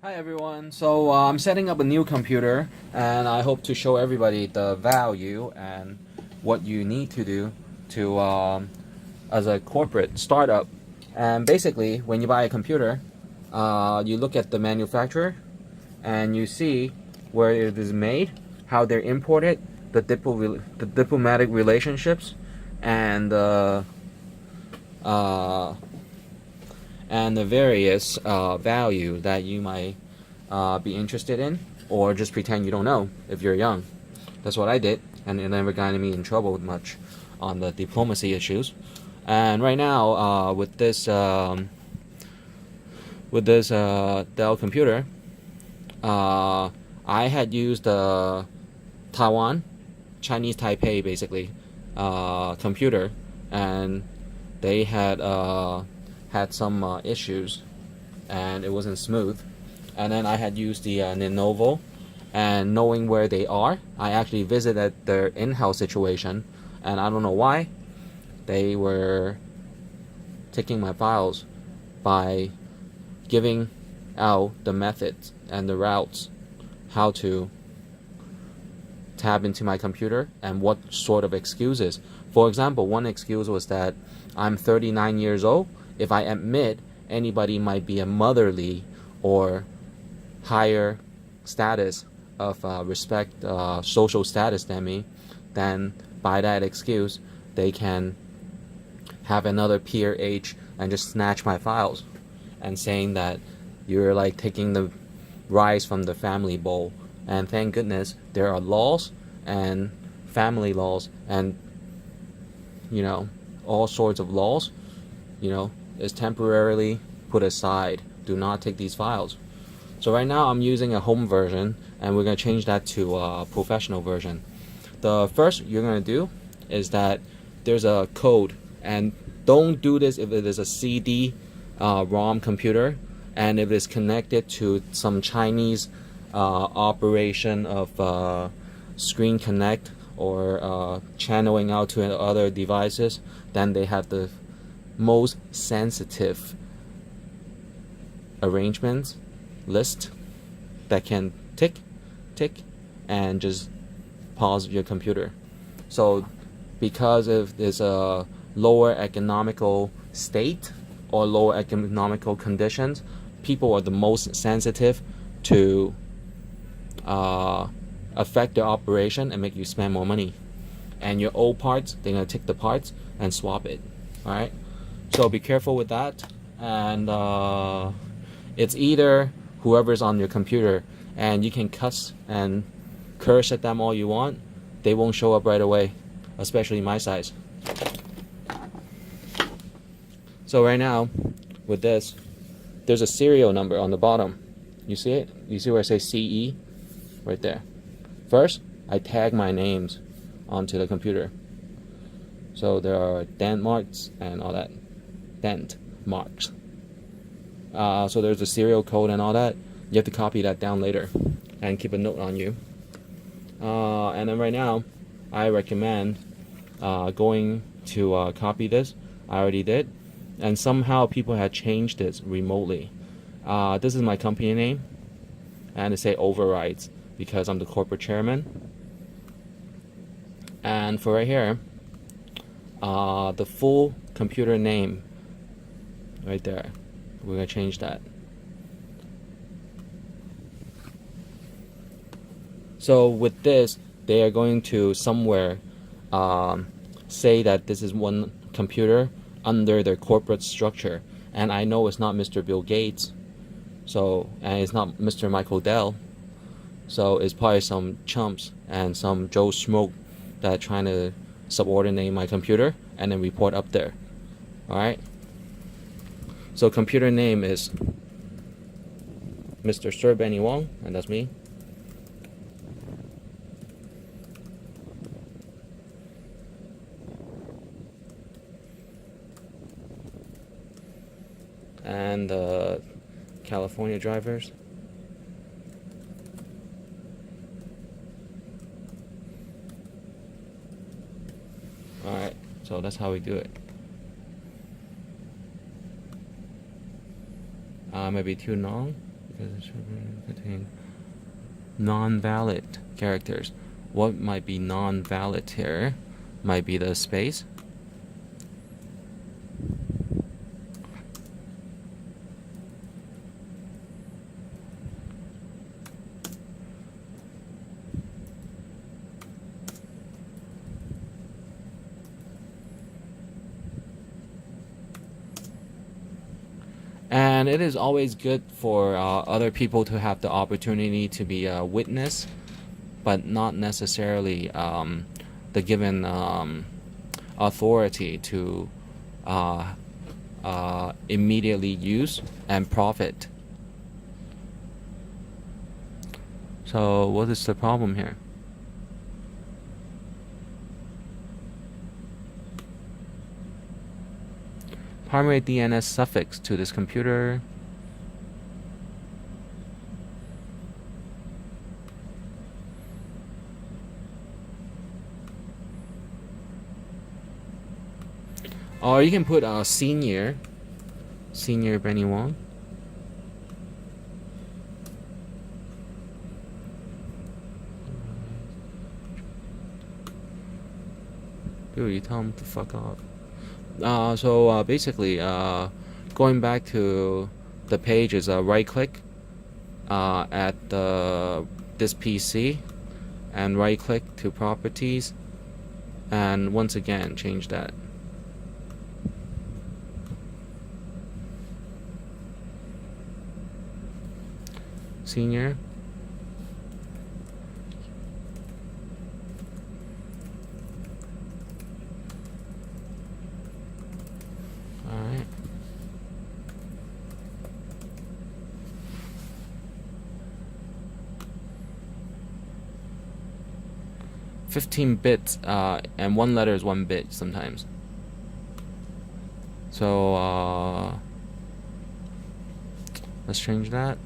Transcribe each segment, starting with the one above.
Hi everyone. So I'm setting up a new computer and I hope to show everybody the value and what you need to do to as a corporate startup. And basically when you buy a computer, you look at the manufacturer and you see where it is made, how they're imported, the diplomatic relationships, and uh, and the various value that you might be interested in, or just pretend you don't know if you're young. That's what I did, and it never got me in trouble much on the diplomacy issues. And right now, with this Dell computer, I had used Taiwan, Chinese Taipei, basically, computer, and they had some issues, and it wasn't smooth. And then I had used the Lenovo, and knowing where they are, I actually visited their in-house situation, and I don't know why they were taking my files by giving out the methods and the routes how to tab into my computer and what sort of excuses. For example, one excuse was that I'm 39 years old. If I admit anybody might be a motherly or higher status of social status than me, then by that excuse, they can have another peer age and just snatch my files and saying that you're like taking the rice from the family bowl. And thank goodness there are laws and family laws and all sorts of laws is temporarily put aside. Do not take these files. So right now I'm using a home version, and we're going to change that to a professional version. The first you're going to do is that there's a code, and don't do this if it is a CD ROM computer and if it is connected to some Chinese operation of Screen Connect or channeling out to other devices. Then they have the most sensitive arrangements list that can tick and just pause your computer. So because of this lower economical state or lower economical conditions, people are the most sensitive to affect their operation and make you spend more money. And your old parts, they're gonna take the parts and swap it. Alright, so be careful with that. And it's either whoever's on your computer, and you can cuss and curse at them all you want, they won't show up right away, especially my size. So right now with this, there's a serial number on the bottom. You see it? You see where I say CE right there? First, I tag my names onto the computer. So there are dent marks and all that. Dent marks. So there's a serial code and all that. You have to copy that down later and keep a note on you. And then right now, I recommend going to copy this. I already did. And somehow people had changed this remotely. This is my company name. And they say overrides because I'm the corporate chairman. And for right here, the full computer name right there. We're going to change that. So with this, they are going to somewhere say that this is one computer under their corporate structure. And I know it's not Mr. Bill Gates, and it's not Mr. Michael Dell. So it's probably some chumps and some Joe Schmo that are trying to subordinate my computer and then report up there. Alright? So computer name is Mr. Sir Benny Wong, and that's me. And the California drivers. Alright, so that's how we do it. Maybe too long. because it should contain non-valid characters. What might be non-valid here? Might be the space. And it is always good for other people to have the opportunity to be a witness, but not necessarily the given authority to immediately use and profit. So what is the problem here? Primary DNS suffix to this computer. Or you can put senior Benny Wong. Dude, you tell him to fuck off. So basically, going back to the page is right click at this PC and right click to properties, and once again change that. Senior. Alright. 15 bits, and one letter is 1 bit sometimes. So let's change that.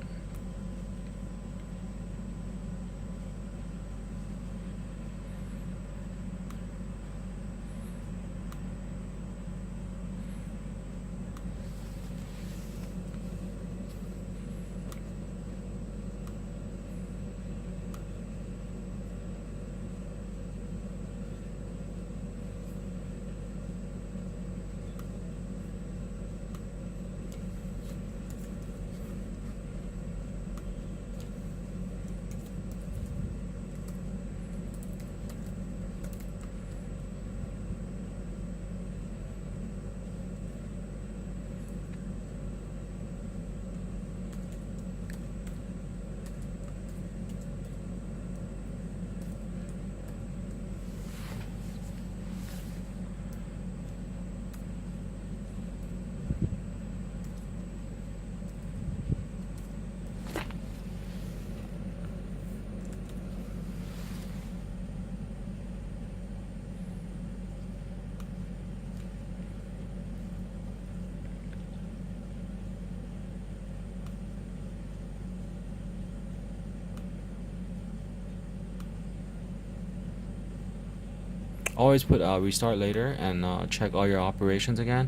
Always put restart later and check all your operations again.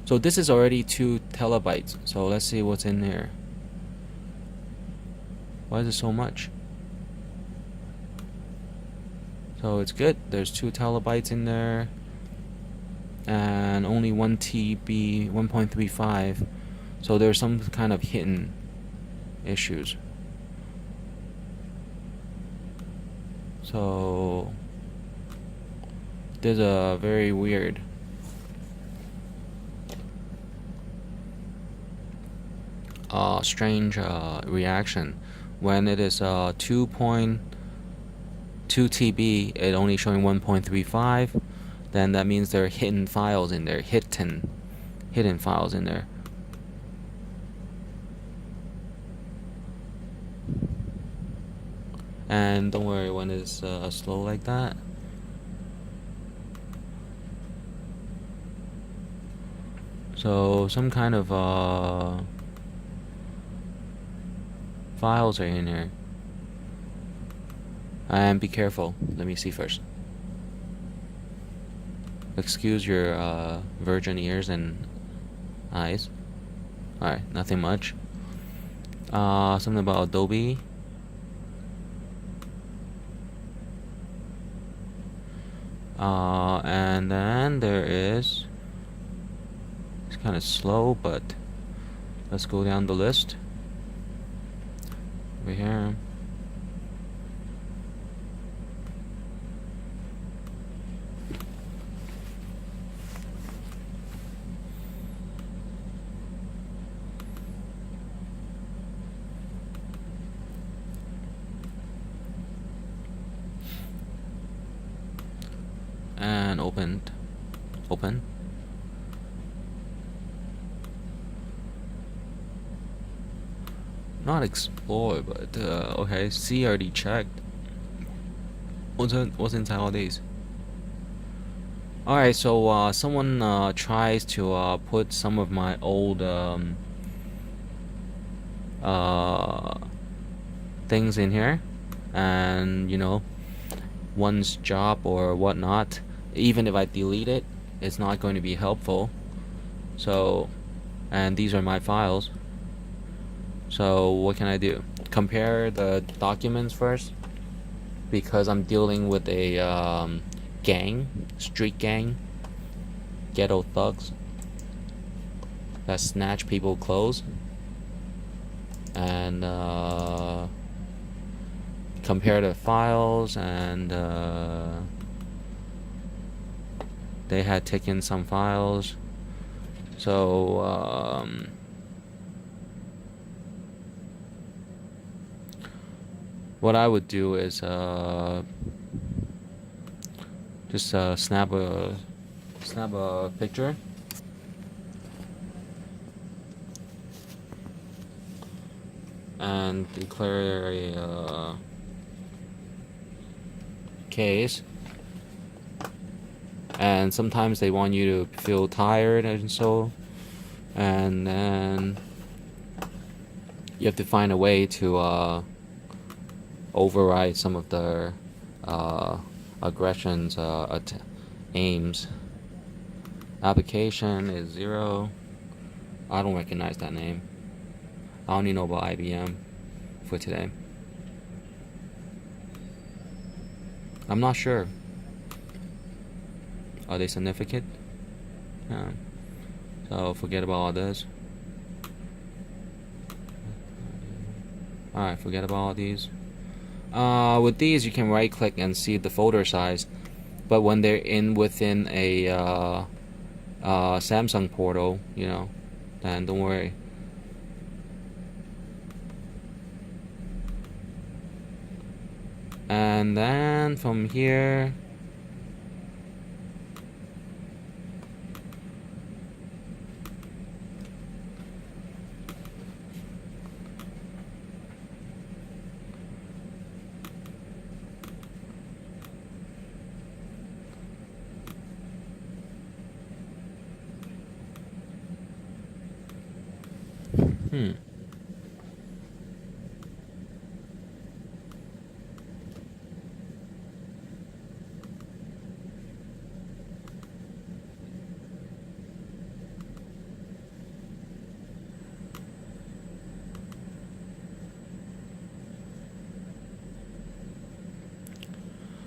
So this is already 2 terabytes. So let's see what's in there. Why is it so much? So it's good. There's 2 terabytes in there, and only 1 TB, 1.35. So there's some kind of hidden issues. So there's a very weird strange reaction when it is 2.2 TB. It only showing 1.35. Then that means there are hidden files in there, hidden files in there. And don't worry when it's slow like that. So some kind of files are in here. And be careful. Let me see first. Excuse your virgin ears and eyes. Alright, nothing much. Something about Adobe. And then there is, it's kind of slow, but let's go down the list. Over here. And open. Not explore, but okay. C already checked. What's inside all these? Alright, so someone tries to put some of my old things in here, and one's job or whatnot, even if I delete it, it's not going to be helpful. So, and these are my files. So what can I do? Compare the documents first, because I'm dealing with a street gang, ghetto thugs that snatch people clothes, and compare the files, and they had taken some files. So what I would do is just snap a picture, and declare a case. And sometimes they want you to feel tired, and then you have to find a way to override some of their aggressions, aims. Application is 0. I don't recognize that name. I only know about IBM for today. I'm not sure. Are they significant? Yeah. So forget about all this. Alright, forget about all these. With these, you can right click and see the folder size, but when they're within a Samsung portal, then don't worry. And then from here,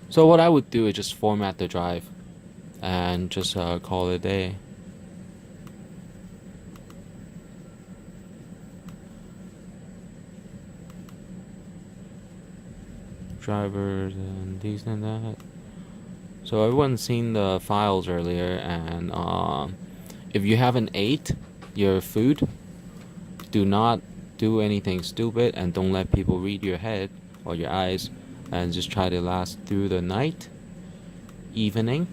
so what I would do is just format the drive and just call it a day. Drivers and these and that. So everyone's seen the files earlier, and if you haven't ate your food, do not do anything stupid, and don't let people read your head or your eyes, and just try to last through the night, evening,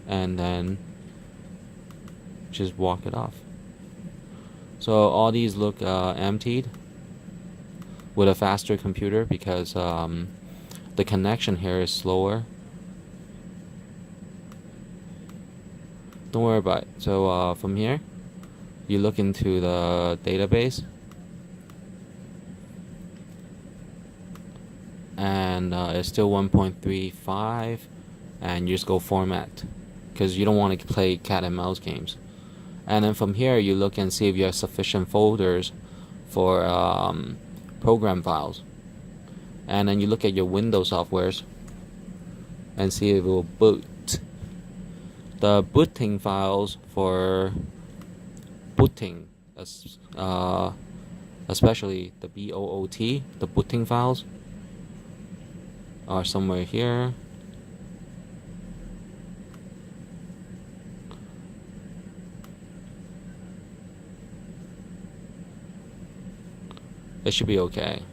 and then just walk it off. So all these look emptied with a faster computer, because the connection here is slower. Don't worry about it. So from here, you look into the database, and it's still 1.35, and you just go format, because you don't want to play cat and mouse games. And then from here, you look and see if you have sufficient folders for program files, and then you look at your Windows softwares and see if it will boot. The booting files for booting, especially the BOOT, the booting files, are somewhere here. It should be okay.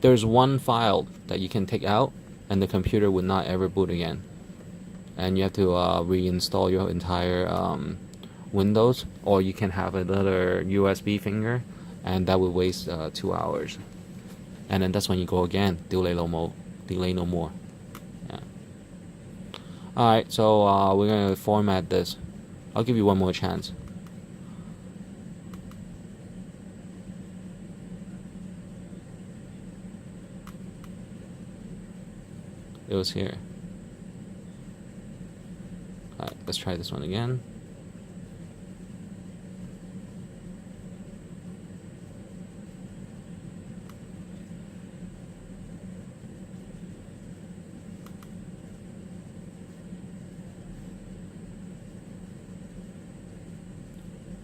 There's one file that you can take out and the computer would not ever boot again, and you have to reinstall your entire Windows, or you can have another USB finger, and that would waste 2 hours, and then that's when you go again. Delay no more. Yeah. Alright, so we're gonna format this. I'll give you one more chance. It was here. Alright, let's try this one again.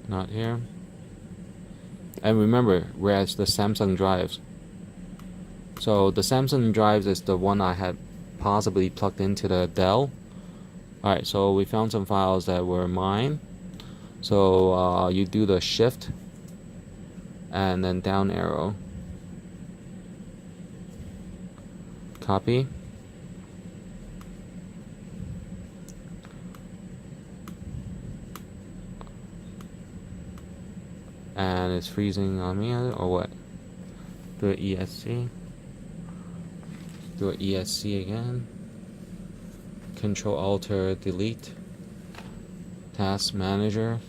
Not here. And remember, we're at the Samsung drives. So the Samsung drives is the one I had possibly plugged into the Dell. Alright, so we found some files that were mine. So you do the shift and then down arrow, copy, and it's freezing on me or what? Do an ESC. Do an ESC again. Control Alter Delete. Task Manager.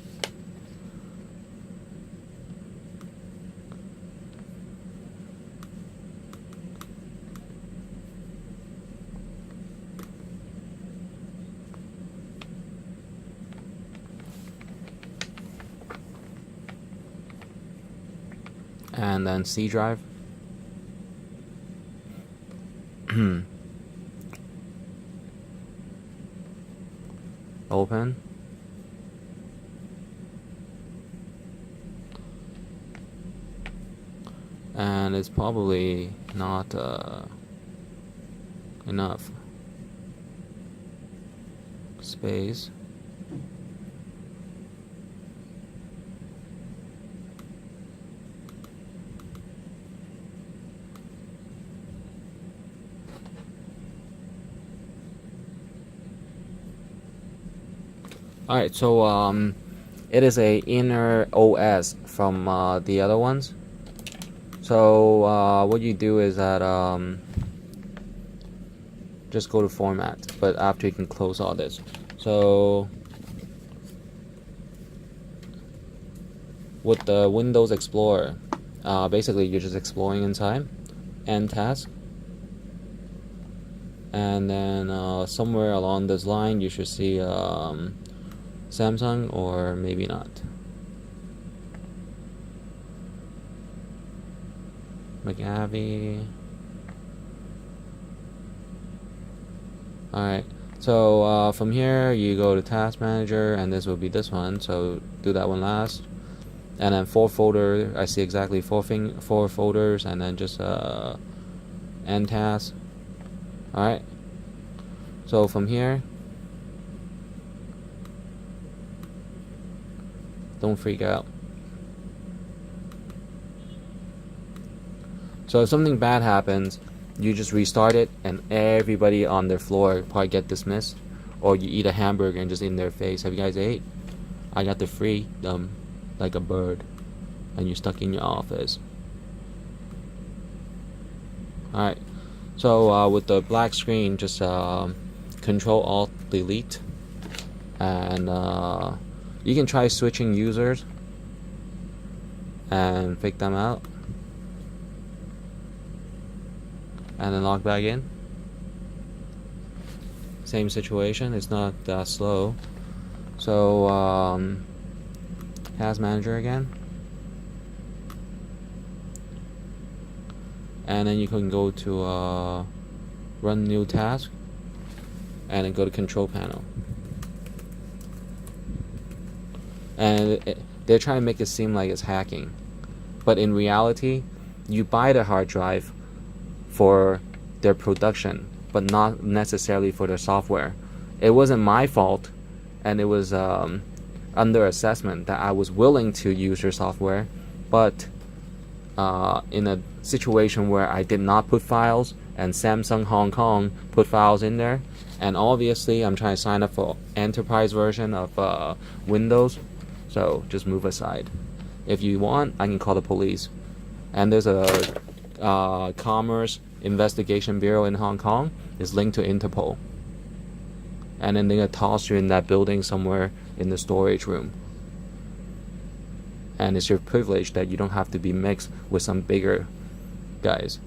And then C drive. Open. And it's probably not enough space. Alright, so it is a inner OS from the other ones. So what you do is that just go to format, but after you can close all this. So with the Windows Explorer, basically you're just exploring inside, end task, and then somewhere along this line you should see Samsung, or maybe not. McAfee. Alright, so from here you go to Task Manager, and this will be this one, so do that one last. And then 4 folder, I see exactly 4 folders, and then just end task. Alright, so from here, don't freak out. So if something bad happens, you just restart it, and everybody on their floor probably get dismissed. Or you eat a hamburger and just in their face, have you guys ate? I got the freedom like a bird, and you're stuck in your office. Alright, so with the black screen, just Control Alt Delete, and you can try switching users and pick them out, and then log back in. Same situation, it's not that slow. So Task Manager again, and then you can go to run new task, and then go to control panel. And they're trying to make it seem like it's hacking, but in reality, you buy the hard drive for their production, but not necessarily for their software. It wasn't my fault, and it was under assessment that I was willing to use your software, but in a situation where I did not put files, and Samsung Hong Kong put files in there, and obviously I'm trying to sign up for enterprise version of Windows, so just move aside. If you want, I can call the police. And there's a Commerce Investigation Bureau in Hong Kong. It's linked to Interpol. And then they're gonna toss you in that building somewhere in the storage room. And it's your privilege that you don't have to be mixed with some bigger guys.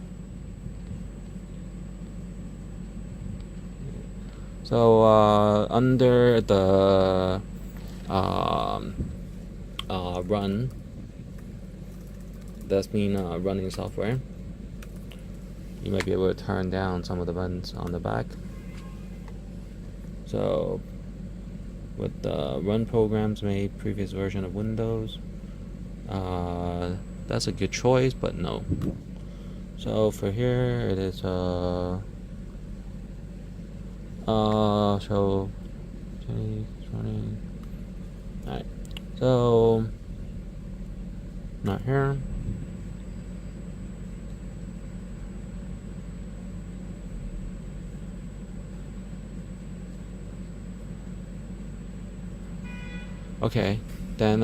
So under the run, that's mean running software, you might be able to turn down some of the buttons on the back. So with the run programs made previous version of Windows, that's a good choice, but no. So for here it is so running. Alright, so not here. Okay, then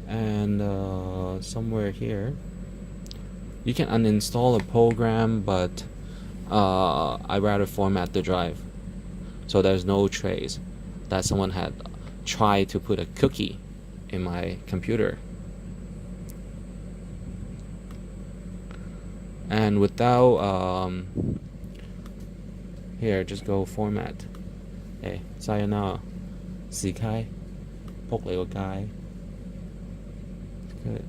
and somewhere here you can uninstall a program, but I'd rather format the drive so there's no trace that someone had tried to put a cookie in my computer. And without here, just go format. Hey, sayonara. 試開 仆你個街. Good.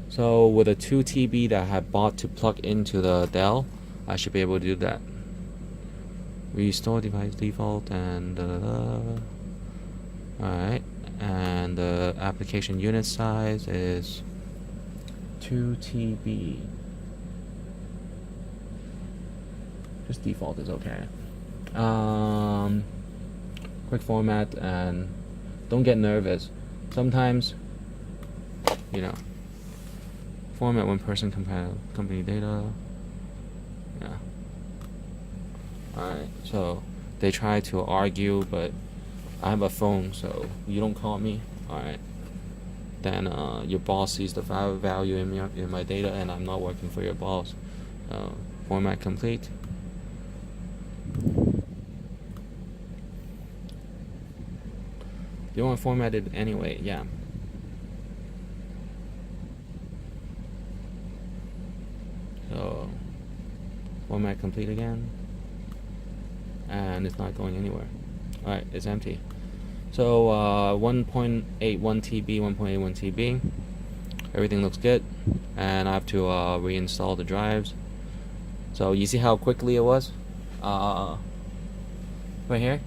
So with a 2 TB that I had bought to plug into the Dell, I should be able to do that. Restore device default and alright, and the application unit size is 2 TB. Just default is okay. Quick format, and don't get nervous. Sometimes, you know, format one person company data. Yeah. Alright, so they try to argue, but I have a phone, so you don't call me. Alright. Then your boss sees the value in my data, and I'm not working for your boss. Format complete. You want to format it anyway, yeah. So format complete again, and it's not going anywhere. Alright, it's empty. So 1.81 TB, 1.81 TB. Everything looks good, and I have to reinstall the drives. So you see how quickly it was? Right here,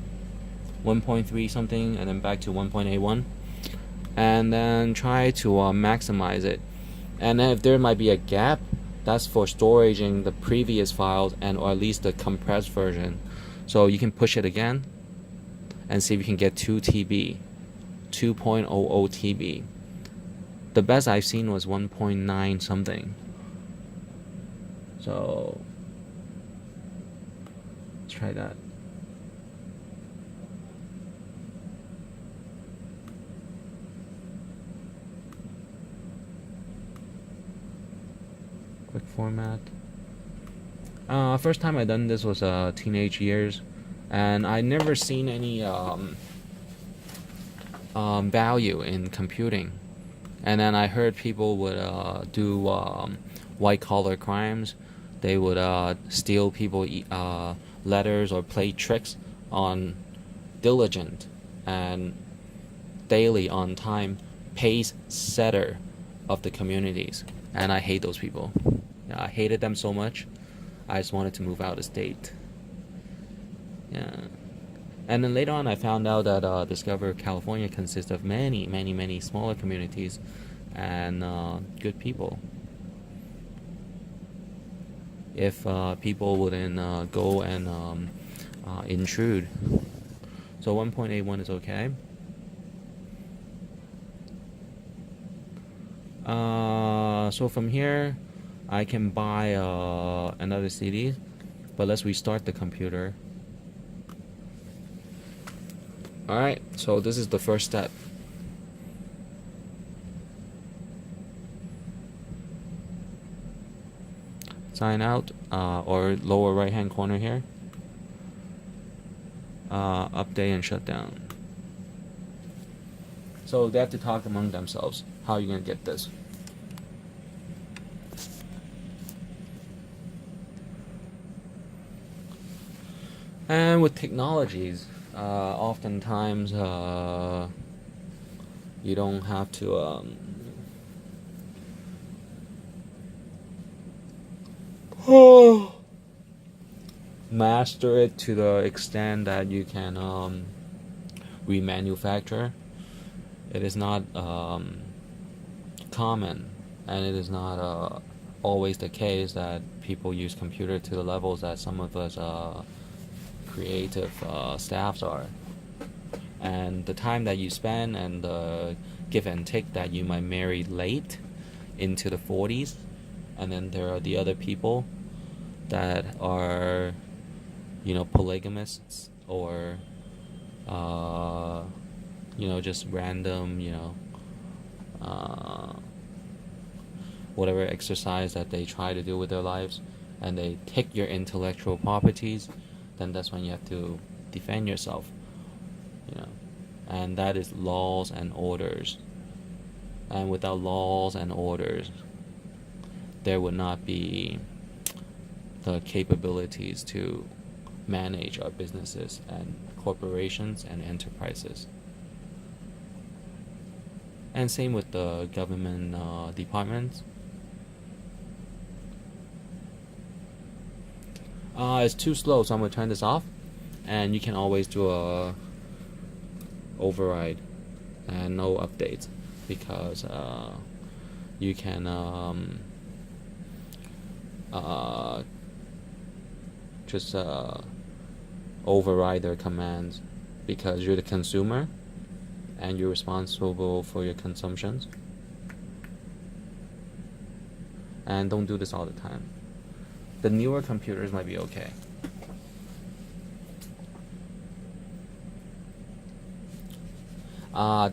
1.3 something, and then back to 1.81, and then try to maximize it. And then if there might be a gap, that's for storaging the previous files, and or at least the compressed version. So you can push it again and see if you can get 2 TB, 2.00 TB. The best I've seen was 1.9 something. So let's try that. Quick format. First time I done this was teenage years, and I never seen any value in computing. And then I heard people would do white collar crimes. They would steal people letters or play tricks on diligent and daily on time pace setter of the communities, and I hate those people. Yeah, I hated them so much. I just wanted to move out of state. Yeah. And then later on, I found out that Discover California consists of many, many, many smaller communities and good people. If people wouldn't go and intrude. So 1.81 is okay. So from here, I can buy another CD, but let's restart the computer. Alright, so this is the first step. Sign out, or lower right hand corner here. Update and shut down. So they have to talk among themselves. How are you going to get this? And with technologies, oftentimes you don't have to master it to the extent that you can remanufacture. It is not common, and it is not always the case that people use computer to the levels that some of us creative staffs are. And the time that you spend and the give and take that you might marry late into the 40s, and then there are the other people that are, polygamists or just random, whatever exercise that they try to do with their lives, and they take your intellectual properties, then that's when you have to defend yourself, and that is laws and orders. And without laws and orders, there would not be the capabilities to manage our businesses and corporations and enterprises. And same with the government departments. It's too slow, so I'm going to turn this off. And you can always do a override and no updates, because you can just override their commands, because you're the consumer and you're responsible for your consumptions. And don't do this all the time. The newer computers might be okay.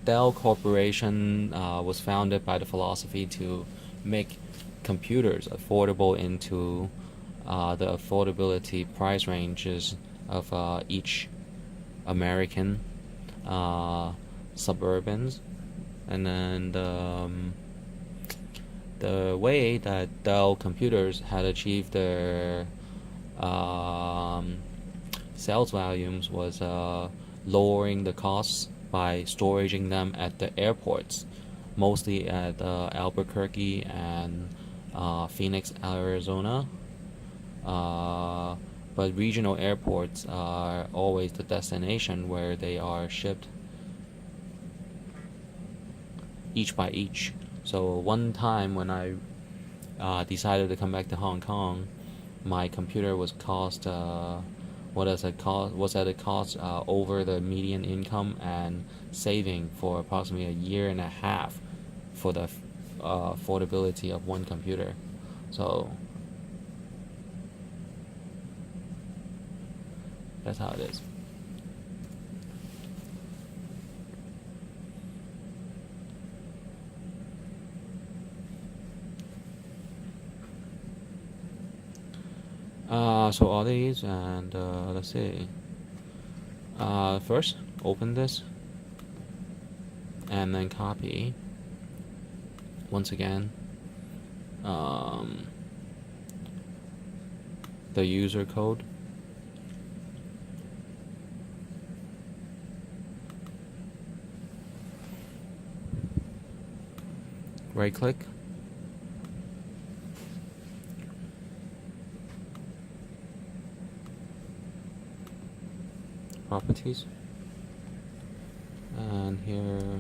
Dell Corporation was founded by the philosophy to make computers affordable into the affordability price ranges of each American suburbans. And then the way that Dell computers had achieved their sales volumes was lowering the costs by storing them at the airports, mostly at Albuquerque and Phoenix, Arizona. But regional airports are always the destination where they are shipped each by each. So one time when I decided to come back to Hong Kong, my computer was cost was at a cost over the median income and saving for approximately a year and a half for the affordability of one computer. So that's how it is. So all these, and let's see. First, open this, and then copy. Once again, the user code. right click, properties, and here